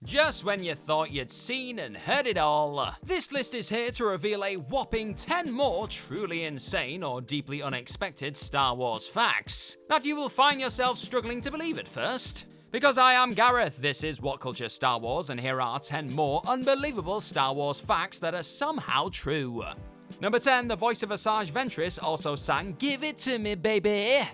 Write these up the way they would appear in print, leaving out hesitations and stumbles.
Just when you thought you'd seen and heard it all, this list is here to reveal a whopping 10 more truly insane or deeply unexpected Star Wars facts that you will find yourself struggling to believe at first. Because I am Gareth, this is What Culture Star Wars, and here are 10 more unbelievable Star Wars facts that are somehow true. Number 10, the voice of Asajj Ventress also sang "Give It To Me, Baby."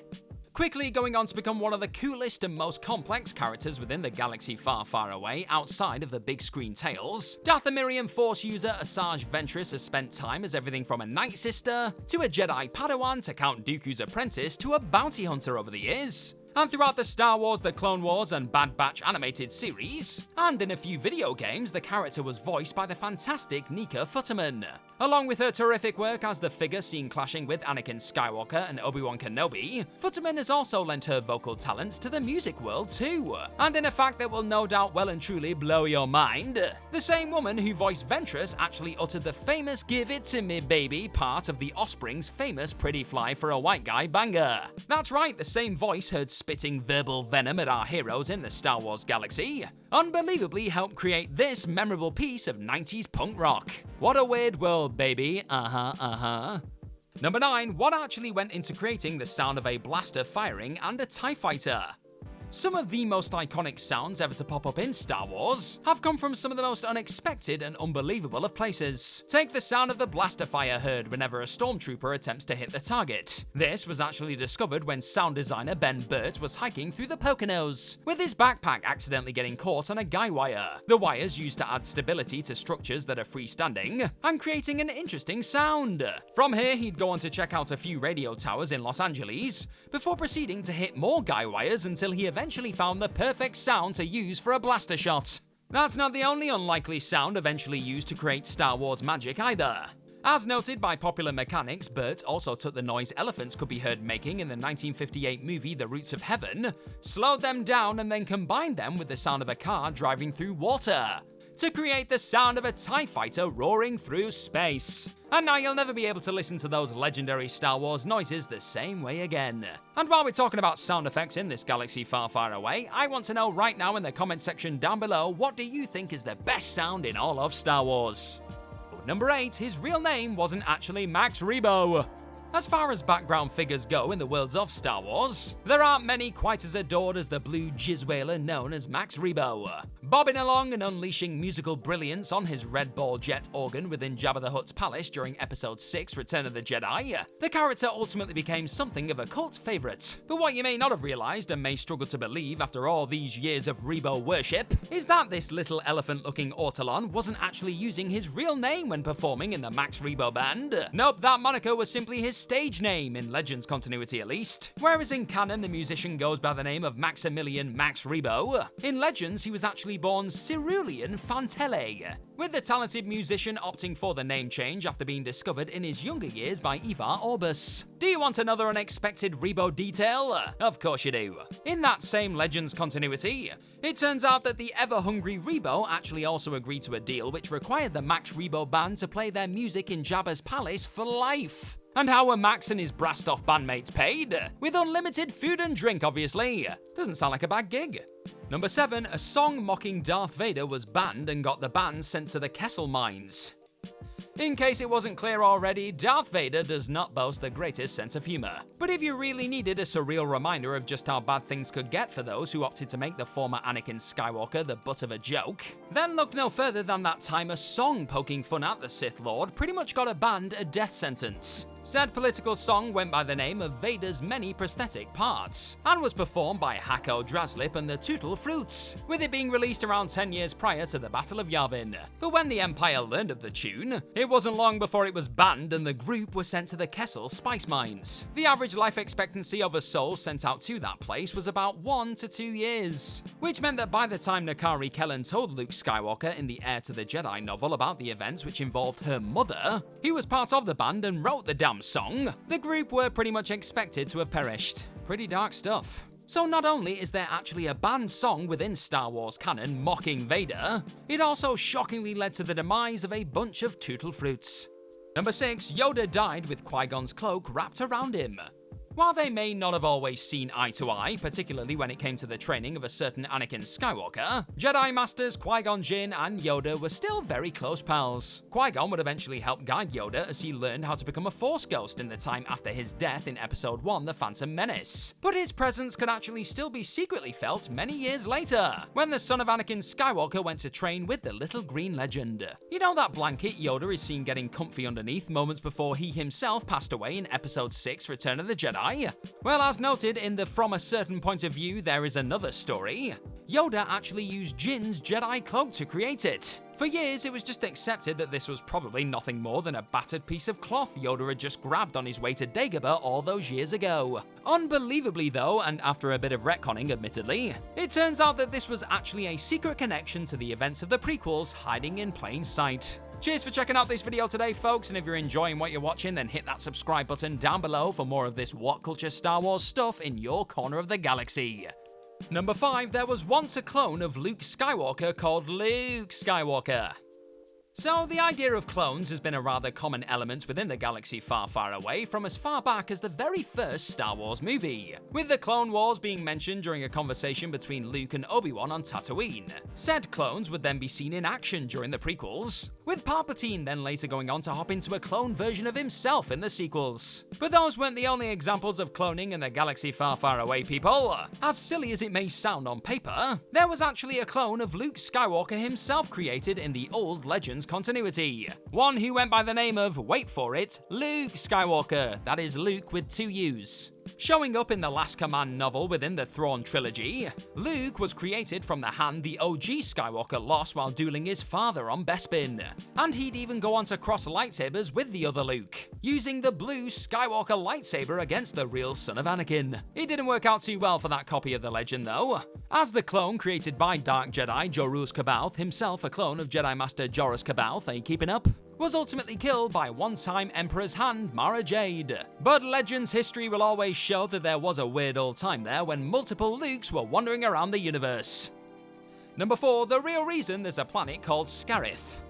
Quickly going on to become one of the coolest and most complex characters within the galaxy far, far away outside of the big screen tales, Dathomirian Force user Asajj Ventress has spent time as everything from a Night Sister, to a Jedi Padawan, to Count Dooku's apprentice, to a bounty hunter over the years. And throughout the Star Wars, The Clone Wars and Bad Batch animated series, and in a few video games, the character was voiced by the fantastic Nika Futterman. Along with her terrific work as the figure seen clashing with Anakin Skywalker and Obi-Wan Kenobi, Futterman has also lent her vocal talents to the music world too. And in a fact that will no doubt well and truly blow your mind, the same woman who voiced Ventress actually uttered the famous "Give It To Me, Baby" part of the Offspring's famous "Pretty Fly for a White Guy" banger. That's right, the same voice heard spitting verbal venom at our heroes in the Star Wars galaxy unbelievably helped create this memorable piece of 90s punk rock. What a weird world, baby. Number 9, what actually went into creating the sound of a blaster firing and a TIE fighter? Some of the most iconic sounds ever to pop up in Star Wars have come from some of the most unexpected and unbelievable of places. Take the sound of the blaster fire heard whenever a stormtrooper attempts to hit the target. This was actually discovered when sound designer Ben Burt was hiking through the Poconos, with his backpack accidentally getting caught on a guy wire. The wires used to add stability to structures that are freestanding, and creating an interesting sound. From here, he'd go on to check out a few radio towers in Los Angeles, before proceeding to hit more guy wires until he eventually found the perfect sound to use for a blaster shot. That's not the only unlikely sound eventually used to create Star Wars magic either. As noted by popular mechanics, Burt also took the noise elephants could be heard making in the 1958 movie The Roots of Heaven, slowed them down and then combined them with the sound of a car driving through water, to create the sound of a TIE fighter roaring through space. And now you'll never be able to listen to those legendary Star Wars noises the same way again. And while we're talking about sound effects in this galaxy far, far away, I want to know right now in the comment section down below, what do you think is the best sound in all of Star Wars? Number 8, his real name wasn't actually Max Rebo. As far as background figures go in the worlds of Star Wars, there aren't many quite as adored as the blue jizzwhaler known as Max Rebo. Bobbing along and unleashing musical brilliance on his red ball jet organ within Jabba the Hutt's palace during Episode 6 Return of the Jedi, the character ultimately became something of a cult favourite. But what you may not have realised and may struggle to believe after all these years of Rebo worship is that this little elephant-looking Ortolan wasn't actually using his real name when performing in the Max Rebo band. Nope, that moniker was simply his stage name, in Legends continuity at least. Whereas in canon the musician goes by the name of Maximilian Max Rebo, in Legends he was actually born Cerulean Fantele, with the talented musician opting for the name change after being discovered in his younger years by Ivar Orbus. Do you want another unexpected Rebo detail? Of course you do. In that same Legends continuity, it turns out that the ever-hungry Rebo actually also agreed to a deal which required the Max Rebo band to play their music in Jabba's palace for life. And how were Max and his brassed-off bandmates paid? With unlimited food and drink, obviously. Doesn't sound like a bad gig. Number 7, a song mocking Darth Vader was banned and got the band sent to the Kessel Mines. In case it wasn't clear already, Darth Vader does not boast the greatest sense of humor. But if you really needed a surreal reminder of just how bad things could get for those who opted to make the former Anakin Skywalker the butt of a joke, then look no further than that time a song poking fun at the Sith Lord pretty much got a band a death sentence. Said political song went by the name of Vader's Many Prosthetic Parts, and was performed by Hako Draslip and the Tootle Fruits, with it being released around 10 years prior to the Battle of Yavin. But when the Empire learned of the tune, it wasn't long before it was banned and the group was sent to the Kessel Spice Mines. The average life expectancy of a soul sent out to that place was about 1 to 2 years, which meant that by the time Nakari Kellen told Luke Skywalker in the Heir to the Jedi novel about the events which involved her mother, he was part of the band and wrote the damn song, the group were pretty much expected to have perished. Pretty dark stuff. So not only is there actually a banned song within Star Wars canon mocking Vader, it also shockingly led to the demise of a bunch of Tootle Fruits. Number 6, Yoda died with Qui-Gon's cloak wrapped around him. While they may not have always seen eye to eye, particularly when it came to the training of a certain Anakin Skywalker, Jedi Masters Qui-Gon Jinn and Yoda were still very close pals. Qui-Gon would eventually help guide Yoda as he learned how to become a Force ghost in the time after his death in Episode 1 The Phantom Menace. But his presence could actually still be secretly felt many years later, when the son of Anakin Skywalker went to train with the little green legend. You know that blanket Yoda is seen getting comfy underneath moments before he himself passed away in Episode 6 Return of the Jedi? Well, as noted in the From a Certain Point of View There Is Another Story, Yoda actually used Jinn's Jedi cloak to create it. For years, it was just accepted that this was probably nothing more than a battered piece of cloth Yoda had just grabbed on his way to Dagobah all those years ago. Unbelievably though, and after a bit of retconning admittedly, it turns out that this was actually a secret connection to the events of the prequels hiding in plain sight. Cheers for checking out this video today, folks, and if you're enjoying what you're watching, then hit that subscribe button down below for more of this What Culture Star Wars stuff in your corner of the galaxy. Number 5, there was once a clone of Luke Skywalker called Luke Skywalker. So, the idea of clones has been a rather common element within the galaxy far, far away from as far back as the very first Star Wars movie, with the Clone Wars being mentioned during a conversation between Luke and Obi-Wan on Tatooine. Said clones would then be seen in action during the prequels, with Palpatine then later going on to hop into a clone version of himself in the sequels. But those weren't the only examples of cloning in the galaxy far, far away, people. As silly as it may sound on paper, there was actually a clone of Luke Skywalker himself created in the old Legends continuity. One who went by the name of, wait for it, Luke Skywalker, that is Luke with 2 U's. Showing up in the Last Command novel within the Thrawn trilogy, Luke was created from the hand the OG Skywalker lost while dueling his father on Bespin. And he'd even go on to cross lightsabers with the other Luke, using the blue Skywalker lightsaber against the real son of Anakin. It didn't work out too well for that copy of the legend though, as the clone created by Dark Jedi Jorus C'baoth, himself a clone of Jedi Master Joruus C'baoth, are you keeping up? Was ultimately killed by one-time Emperor's hand Mara Jade. But Legends history will always show that there was a weird old time there when multiple Lukes were wandering around the universe. Number 4, the real reason there's a planet called Scarif.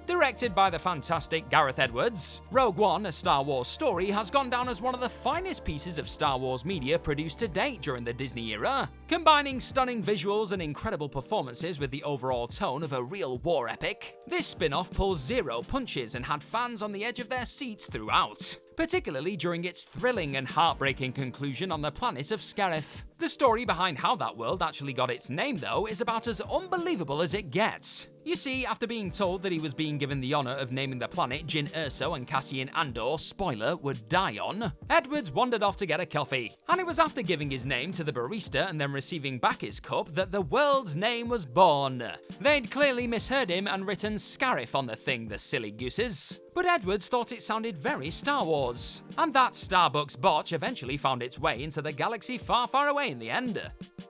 Directed by the fantastic Gareth Edwards, Rogue One, A Star Wars Story has gone down as one of the finest pieces of Star Wars media produced to date during the Disney era, combining stunning visuals and incredible performances with the overall tone of a real war epic. This spin-off pulls zero punches and had fans on the edge of their seats throughout, particularly during its thrilling and heartbreaking conclusion on the planet of Scarif. The story behind how that world actually got its name, though, is about as unbelievable as it gets. You see, after being told that he was being given the honour of naming the planet Jyn Erso and Cassian Andor, spoiler, would die on, Edwards wandered off to get a coffee. And it was after giving his name to the barista and then receiving back his cup that the world's name was born. They'd clearly misheard him and written Scarif on the thing, the silly gooses. But Edwards thought it sounded very Star Wars. And that Starbucks botch eventually found its way into the galaxy far, far away in the end.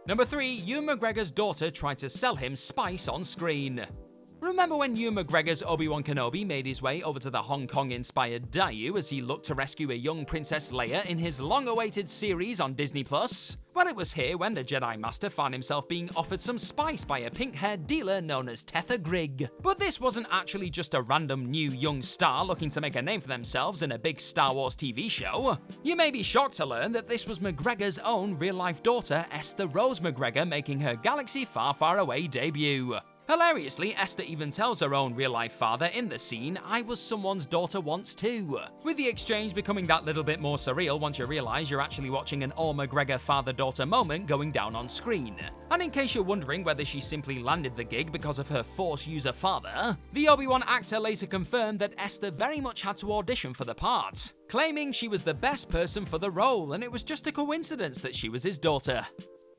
Number 3, Ewan McGregor's daughter tried to sell him spice on screen. Remember when Ewan McGregor's Obi-Wan Kenobi made his way over to the Hong Kong-inspired Dayu as he looked to rescue a young Princess Leia in his long-awaited series on Disney+? Well, it was here when the Jedi Master found himself being offered some spice by a pink-haired dealer known as Tetha Grigg. But this wasn't actually just a random new young star looking to make a name for themselves in a big Star Wars TV show. You may be shocked to learn that this was McGregor's own real-life daughter, Esther Rose McGregor, making her Galaxy Far, Far Away debut. Hilariously, Esther even tells her own real-life father in the scene, "I was someone's daughter once too," with the exchange becoming that little bit more surreal once you realise you're actually watching an all-McGregor father-daughter moment going down on screen. And in case you're wondering whether she simply landed the gig because of her Force user father, the Obi-Wan actor later confirmed that Esther very much had to audition for the part, claiming she was the best person for the role and it was just a coincidence that she was his daughter.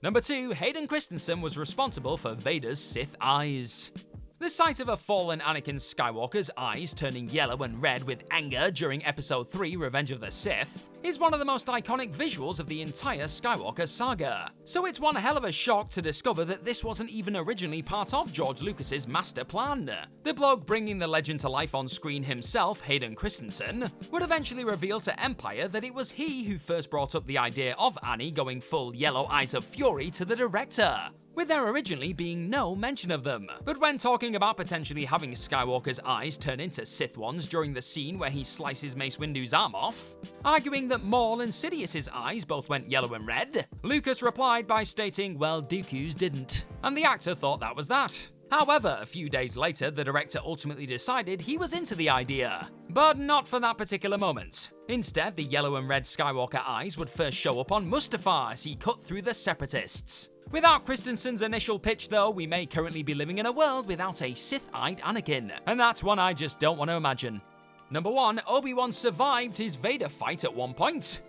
Number 2, Hayden Christensen was responsible for Vader's Sith eyes. The sight of a fallen Anakin Skywalker's eyes turning yellow and red with anger during Episode 3, Revenge of the Sith, is one of the most iconic visuals of the entire Skywalker saga. So it's one hell of a shock to discover that this wasn't even originally part of George Lucas's master plan. The bloke bringing the legend to life on screen himself, Hayden Christensen, would eventually reveal to Empire that it was he who first brought up the idea of Annie going full yellow eyes of fury to the director. with there originally being no mention of them. But when talking about potentially having Skywalker's eyes turn into Sith ones during the scene where he slices Mace Windu's arm off, arguing that Maul and Sidious's eyes both went yellow and red, Lucas replied by stating, well, Dooku's didn't, and the actor thought that was that. However, a few days later, the director ultimately decided he was into the idea. But not for that particular moment. Instead, the yellow and red Skywalker eyes would first show up on Mustafar as he cut through the Separatists. Without Christensen's initial pitch though, we may currently be living in a world without a Sith-eyed Anakin, and that's one I just don't want to imagine. Number 1, Obi-Wan survived his Vader fight at one point.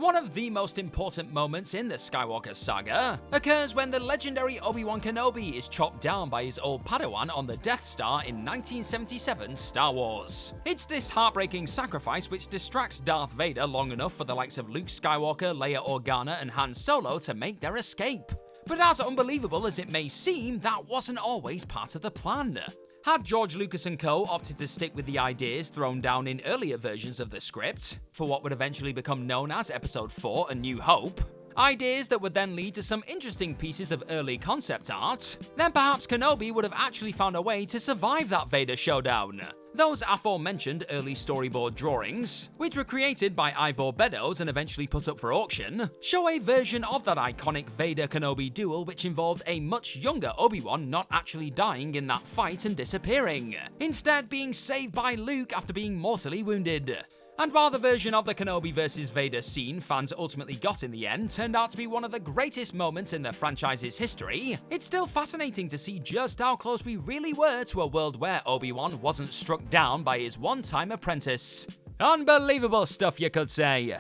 One of the most important moments in the Skywalker saga occurs when the legendary Obi-Wan Kenobi is chopped down by his old Padawan on the Death Star in 1977's Star Wars. It's this heartbreaking sacrifice which distracts Darth Vader long enough for the likes of Luke Skywalker, Leia Organa, and Han Solo to make their escape. But as unbelievable as it may seem, that wasn't always part of the plan. Had George Lucas and co. opted to stick with the ideas thrown down in earlier versions of the script, for what would eventually become known as Episode 4, A New Hope, ideas that would then lead to some interesting pieces of early concept art, then perhaps Kenobi would have actually found a way to survive that Vader showdown. Those aforementioned early storyboard drawings, which were created by Ivor Beddoes and eventually put up for auction, show a version of that iconic Vader-Kenobi duel which involved a much younger Obi-Wan not actually dying in that fight and disappearing, instead being saved by Luke after being mortally wounded. And while the version of the Kenobi vs Vader scene fans ultimately got in the end turned out to be one of the greatest moments in the franchise's history, it's still fascinating to see just how close we really were to a world where Obi-Wan wasn't struck down by his one-time apprentice. Unbelievable stuff, you could say.